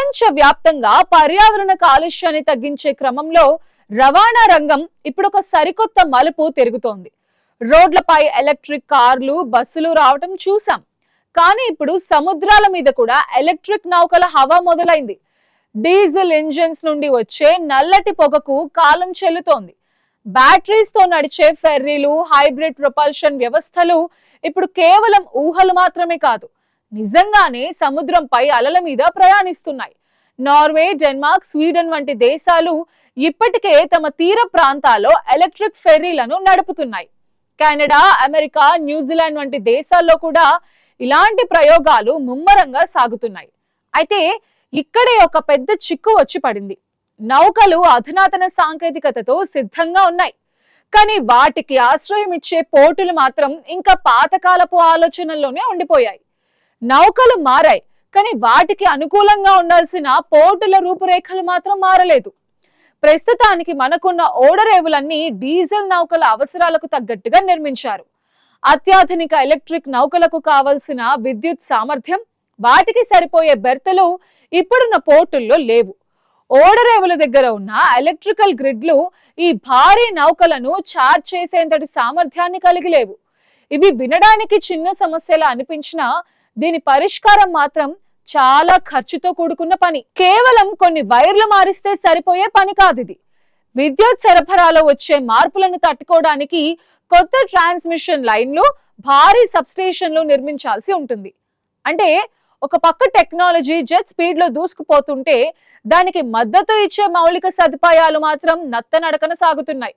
ప్రపంచ వ్యాప్తంగా పర్యావరణ కాలుష్యాన్ని తగ్గించే క్రమంలో రవాణా రంగం ఇప్పుడు ఒక సరికొత్త మలుపు తిరుగుతోంది. రోడ్లపై ఎలక్ట్రిక్ కార్లు, బస్సులు రావటం చూసాం. కానీ ఇప్పుడు సముద్రాల మీద కూడా ఎలక్ట్రిక్ నౌకల హవా మొదలైంది. డీజిల్ ఇంజిన్స్ నుండి వచ్చే నల్లటి పొగకు కాలం చెల్లుతోంది. బ్యాటరీస్ తో నడిచే ఫెర్రీలు, హైబ్రిడ్ ప్రొపల్షన్ వ్యవస్థలు ఇప్పుడు కేవలం ఊహలు మాత్రమే కాదు, నిజంగానే సముద్రంపై అలల మీద ప్రయాణిస్తున్నాయి. నార్వే, డెన్మార్క్, స్వీడన్ వంటి దేశాలు ఇప్పటికే తమ తీర ప్రాంతాల్లో ఎలక్ట్రిక్ ఫెర్రీలను నడుపుతున్నాయి. కెనడా, అమెరికా, న్యూజిలాండ్ వంటి దేశాల్లో కూడా ఇలాంటి ప్రయోగాలు ముమ్మరంగా సాగుతున్నాయి. అయితే ఇక్కడే ఒక పెద్ద చిక్కు వచ్చి పడింది. నౌకలు అధునాతన సాంకేతికతతో సిద్ధంగా ఉన్నాయి, కానీ వాటికి ఆశ్రయం ఇచ్చే పోర్టులు మాత్రం ఇంకా పాతకాలపు ఆలోచనల్లోనే ఉండిపోయాయి. నౌకలు మారాయి, కానీ వాటికి అనుకూలంగా ఉండాల్సిన పోర్టుల రూపురేఖలు మాత్రం మారలేదు. ప్రస్తుతానికి మనకున్న ఓడరేవులన్నీ డీజిల్ నౌకల అవసరాలకు తగ్గట్టుగా నిర్మించారు. అత్యాధునిక ఎలక్ట్రిక్ నౌకలకు కావలసిన విద్యుత్ సామర్థ్యం, వాటికి సరిపోయే బెర్తలు ఇప్పుడున్న పోర్టుల్లో లేవు. ఓడరేవుల దగ్గర ఉన్న ఎలక్ట్రికల్ గ్రిడ్లు ఈ భారీ నౌకలను చార్జ్ చేసేంతటి సామర్థ్యాన్ని కలిగి లేవు. ఇవి వినడానికి చిన్న సమస్యలా అనిపించినా దీని పరిష్కారం మాత్రం చాలా ఖర్చుతో కూడుకున్న పని. కేవలం కొన్ని వైర్లు మారిస్తే సరిపోయే పని కాదు ఇది. విద్యుత్ సరఫరాలో వచ్చే మార్పులను తట్టుకోవడానికి కొత్త ట్రాన్స్మిషన్ లైన్లు, భారీ సబ్స్టేషన్లు నిర్మించాల్సి ఉంటుంది. అంటే ఒక పక్క టెక్నాలజీ జెట్ స్పీడ్ లో దూసుకుపోతుంటే దానికి మద్దతు ఇచ్చే మౌలిక సదుపాయాలు మాత్రం నత్తనడకన సాగుతున్నాయి.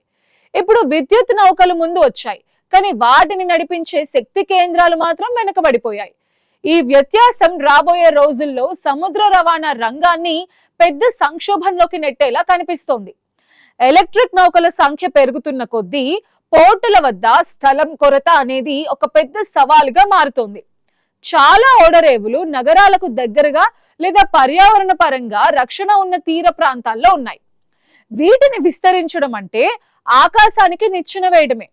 ఇప్పుడు విద్యుత్ నౌకలు ముందు వచ్చాయి, కానీ వాటిని నడిపించే శక్తి కేంద్రాలు మాత్రం వెనుకబడిపోయాయి. ఈ వ్యత్యాసం రాబోయే రోజుల్లో సముద్ర రవాణా రంగాన్ని పెద్ద సంక్షోభంలోకి నెట్టేలా కనిపిస్తోంది. ఎలక్ట్రిక్ నౌకల సంఖ్య పెరుగుతున్న కొద్దీ పోర్టుల వద్ద స్థలం కొరత అనేది ఒక పెద్ద సవాలుగా మారుతోంది. చాలా ఓడరేవులు నగరాలకు దగ్గరగా లేదా పర్యావరణ పరంగా రక్షణ ఉన్న తీర ప్రాంతాల్లో ఉన్నాయి. వీటిని విస్తరించడం అంటే ఆకాశానికి నిచ్చెన వేయడమే.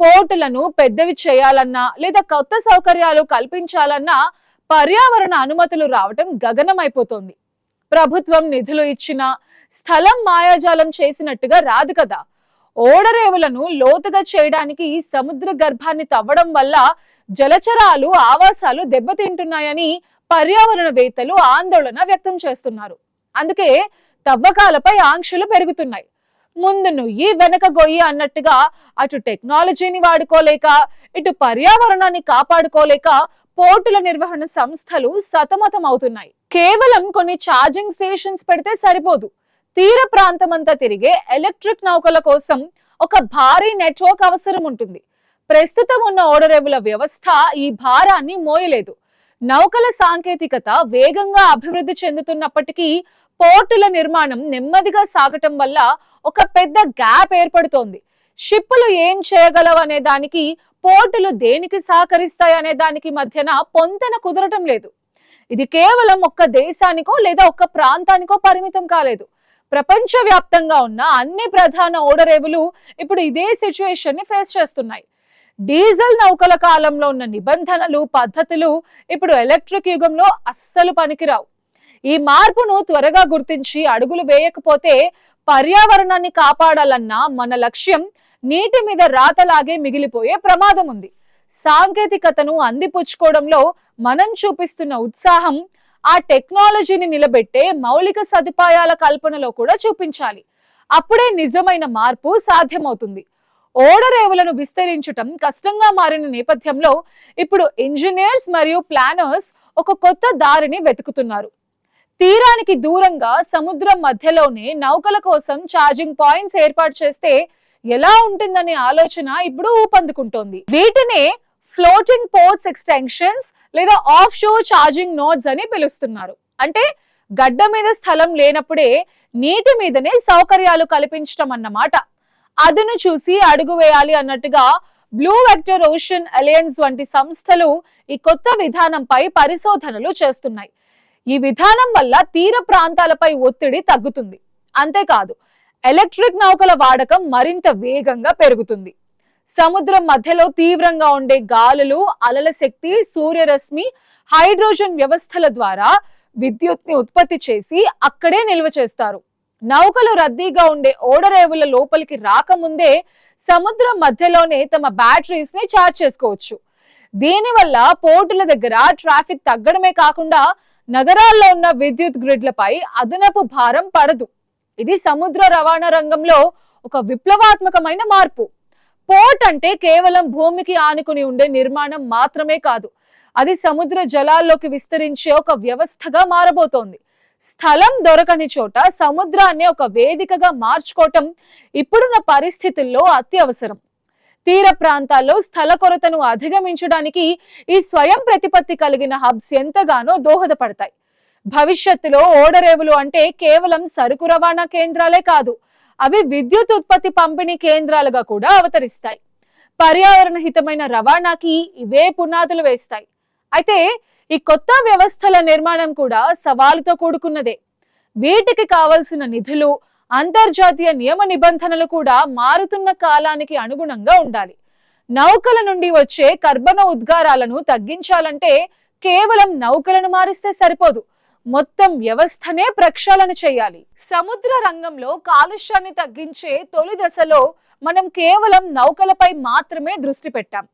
పోర్టులను పెద్దవి చేయాలన్నా లేదా కొత్త సౌకర్యాలు కల్పించాలన్నా పర్యావరణ అనుమతులు రావటం గగనమైపోతోంది. ప్రభుత్వం నిధులు ఇచ్చినా స్థలం మాయాజాలం చేసినట్టుగా రాదు కదా. ఓడరేవులను లోతుగా చేయడానికి సముద్ర గర్భాన్ని తవ్వడం వల్ల జలచరాలు, ఆవాసాలు దెబ్బతింటున్నాయని పర్యావరణవేత్తలు ఆందోళన వ్యక్తం చేస్తున్నారు. అందుకే తవ్వకాలపై ఆంక్షలు పెరుగుతున్నాయి. ముందు నుయ్యి వెనక గొయ్యి అన్నట్టుగా అటు టెక్నాలజీని వాడుకోలేక ఇటు పర్యావరణాన్ని కాపాడుకోలేక పోర్టుల నిర్వహణ సంస్థలు సతమతం అవుతున్నాయి. కేవలం కొన్ని ఛార్జింగ్ స్టేషన్స్ పెడితే సరిపోదు. తీర ప్రాంతమంతా తిరిగే ఎలక్ట్రిక్ నౌకల కోసం ఒక భారీ నెట్వర్క్ అవసరం ఉంటుంది. ప్రస్తుతం ఉన్న ఓడరేవుల వ్యవస్థ ఈ భారాన్ని మోయలేదు. నౌకల సాంకేతికత వేగంగా అభివృద్ధి చెందుతున్నప్పటికీ పోర్టుల నిర్మాణం నెమ్మదిగా సాగటం వల్ల ఒక పెద్ద గ్యాప్ ఏర్పడుతోంది. షిప్పులు ఏం చేయగలవు అనే దానికి, పోర్టులు దేనికి సహకరిస్తాయి అనే దానికి మధ్యన పొంతన కుదరటం లేదు. ఇది కేవలం ఒక్క దేశానికో లేదా ఒక్క ప్రాంతానికో పరిమితం కాలేదు. ప్రపంచవ్యాప్తంగా ఉన్న అన్ని ప్రధాన ఓడరేవులు ఇప్పుడు ఇదే సిచ్యువేషన్ ని ఫేస్ చేస్తున్నాయి. డీజిల్ నౌకల కాలంలో ఉన్న నిబంధనలు, పద్ధతులు ఇప్పుడు ఎలక్ట్రిక్ యుగంలో అస్సలు పనికిరావు. ఈ మార్పును త్వరగా గుర్తించి అడుగులు వేయకపోతే పర్యావరణాన్ని కాపాడాలన్న మన లక్ష్యం నీటి మీద రాతలాగే మిగిలిపోయే ప్రమాదం ఉంది. సాంకేతికతను అందిపుచ్చుకోవడంలో మనం చూపిస్తున్న ఉత్సాహం ఆ టెక్నాలజీని నిలబెట్టే మౌలిక సదుపాయాల కల్పనలో కూడా చూపించాలి. అప్పుడే నిజమైన మార్పు సాధ్యమవుతుంది. ఓడరేవులను విస్తరించటం కష్టంగా మారిన నేపథ్యంలో ఇప్పుడు ఇంజనీర్స్ మరియు ప్లానర్స్ ఒక కొత్త దారిని వెతుకుతున్నారు. తీరానికి దూరంగా సముద్రం మధ్యలోనే నౌకల కోసం ఛార్జింగ్ పాయింట్స్ ఏర్పాటు చేస్తే ఎలా ఉంటుందనే ఆలోచన ఇప్పుడు ఊపందుకుంటోంది. వీటినే ఫ్లోటింగ్ పోర్ట్స్ ఎక్స్టెన్షన్స్ లేదా ఆఫ్ షోర్ ఛార్జింగ్ నోడ్స్ అని పిలుస్తున్నారు. అంటే గడ్డ మీద స్థలం లేనప్పుడే నీటి మీదనే సౌకర్యాలు కల్పించడం అన్నమాట. అదును చూసి అడుగు వేయాలి అన్నట్టుగా బ్లూ వెక్టర్ ఓషన్ అలయన్స్ వంటి సంస్థలు ఈ కొత్త విధానంపై పరిశోధనలు చేస్తున్నాయి. ఈ విధానం వల్ల తీర ప్రాంతాలపై ఒత్తిడి తగ్గుతుంది. అంతేకాదు, ఎలక్ట్రిక్ నౌకల వాడకం మరింత వేగంగా పెరుగుతుంది. సముద్రం మధ్యలో తీవ్రంగా ఉండే గాలులు, అలల శక్తి, సూర్యరశ్మి, హైడ్రోజన్ వ్యవస్థల ద్వారా విద్యుత్ని ఉత్పత్తి చేసి అక్కడే నిల్వ చేస్తారు. నౌకలు రద్దీగా ఉండే ఓడరేవుల లోపలికి రాకముందే సముద్రం మధ్యలోనే తమ బ్యాటరీస్ ని ఛార్జ్ చేసుకోవచ్చు. దీనివల్ల పోర్టుల దగ్గర ట్రాఫిక్ తగ్గడమే కాకుండా నగరాల్లో ఉన్న విద్యుత్ గ్రిడ్లపై అదనపు భారం పడదు. ఇది సముద్ర రవాణా రంగంలో ఒక విప్లవాత్మకమైన మార్పు. పోర్ట్ అంటే కేవలం భూమికి ఆనుకుని ఉండే నిర్మాణం మాత్రమే కాదు, అది సముద్ర జలాల్లోకి విస్తరించే ఒక వ్యవస్థగా మారబోతోంది. స్థలం దొరకని చోట సముద్రాన్ని ఒక వేదికగా మార్చుకోవటం ఇప్పుడున్న పరిస్థితుల్లో అత్యవసరం. తీర ప్రాంతాల్లో స్థల కొరతను అధిగమించడానికి ఈ స్వయం ప్రతిపత్తి కలిగిన హబ్స్ ఎంతగానో దోహదపడతాయి. భవిష్యత్తులో ఓడరేవులు అంటే కేవలం సరుకు రవాణా కేంద్రాలే కాదు, అవి విద్యుత్ ఉత్పత్తి పంపిణీ కేంద్రాలుగా కూడా అవతరిస్తాయి. పర్యావరణ హితమైన రవాణాకి ఇవే పునాదులు వేస్తాయి. అయితే ఈ కొత్త వ్యవస్థల నిర్మాణం కూడా సవాలుతో కూడుకున్నదే. వీటికి కావలసిన నిధులు, అంతర్జాతీయ నియమ నిబంధనలు కూడా మారుతున్న కాలానికి అనుగుణంగా ఉండాలి. నౌకల నుండి వచ్చే కర్బన ఉద్గారాలను తగ్గించాలంటే కేవలం నౌకలను మారిస్తే సరిపోదు, మొత్తం వ్యవస్థనే ప్రక్షాళన చేయాలి. సముద్ర రంగంలో కాలుష్యాన్ని తగ్గించే తొలి దశలో మనం కేవలం నౌకలపై మాత్రమే దృష్టి పెట్టాం.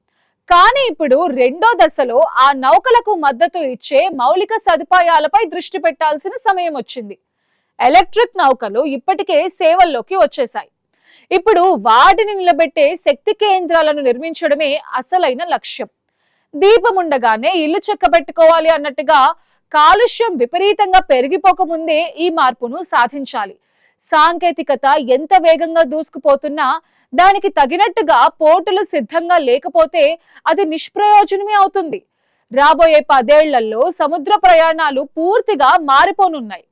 కానీ ఇప్పుడు రెండో దశలో ఆ నౌకలకు మద్దతు ఇచ్చే మౌలిక సదుపాయాలపై దృష్టి పెట్టాల్సిన సమయం వచ్చింది. ఎలక్ట్రిక్ నౌకలు ఇప్పటికే సేవల్లోకి వచ్చేశాయి. ఇప్పుడు వాటిని నిలబెట్టే శక్తి కేంద్రాలను నిర్మించడమే అసలైన లక్ష్యం. దీపం ఉండగానే ఇల్లు చెక్కబెట్టుకోవాలి అన్నట్టుగా కాలుష్యం విపరీతంగా పెరిగిపోకముందే ఈ మార్పును సాధించాలి. సాంకేతికత ఎంత వేగంగా దూసుకుపోతున్నా దానికి తగినట్టుగా పోర్టులు సిద్ధంగా లేకపోతే అది నిష్ప్రయోజనమే అవుతుంది. రాబోయే 10 ఏళ్లలో సముద్ర ప్రయాణాలు పూర్తిగా మారిపోనున్నాయి.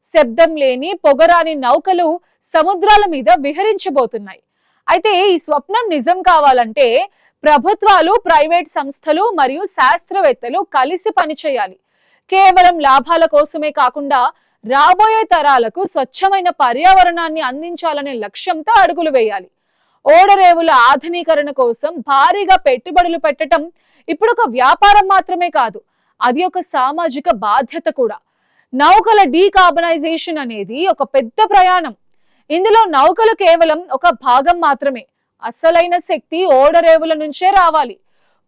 శబ్దం లేని పొగరాని నౌకలు సముద్రాల మీద విహరించబోతున్నాయి. అయితే ఈ స్వప్నం నిజం కావాలంటే ప్రభుత్వాలు, ప్రైవేట్ సంస్థలు మరియు శాస్త్రవేత్తలు కలిసి పనిచేయాలి. కేవలం లాభాల కోసమే కాకుండా రాబోయే తరాలకు స్వచ్ఛమైన పర్యావరణాన్ని అందించాలనే లక్ష్యంతో అడుగులు వేయాలి. ఓడరేవుల ఆధునీకరణ కోసం భారీగా పెట్టుబడులు పెట్టడం ఇప్పుడు ఒక వ్యాపారం మాత్రమే కాదు, అది ఒక సామాజిక బాధ్యత కూడా. నౌకల డీకార్బనైజేషన్ అనేది ఒక పెద్ద ప్రయాణం. ఇందులో నౌకలు కేవలం ఒక భాగం మాత్రమే. అసలైన శక్తి ఓడరేవుల నుంచే రావాలి.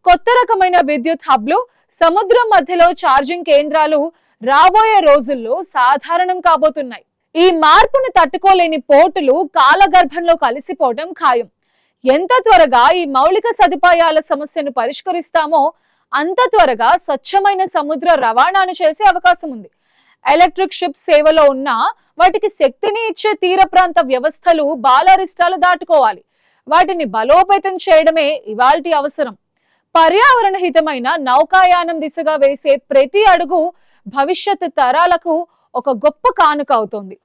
కొత్త రకమైన విద్యుత్ హబ్లు, సముద్రం మధ్యలో ఛార్జింగ్ కేంద్రాలు రాబోయే రోజుల్లో సాధారణం కాబోతున్నాయి. ఈ మార్పును తట్టుకోలేని పోర్టులు కాలగర్భంలో కలిసిపోవడం ఖాయం. ఎంత త్వరగా ఈ మౌలిక సదుపాయాల సమస్యను పరిష్కరిస్తామో అంత త్వరగా స్వచ్ఛమైన సముద్ర రవాణాను చేసే అవకాశం ఉంది. ఎలక్ట్రిక్ షిప్ సేవలో ఉన్న వాటికి శక్తిని ఇచ్చే తీర ప్రాంత వ్యవస్థలు బాలారిష్టాలు దాటుకోవాలి. వాటిని బలోపేతం చేయడమే ఇవాల్టి అవసరం. పర్యావరణ హితమైన నౌకాయానం దిశగా వేసే ప్రతి అడుగు భవిష్యత్ తరాలకు ఒక గొప్ప కానుక అవుతోంది.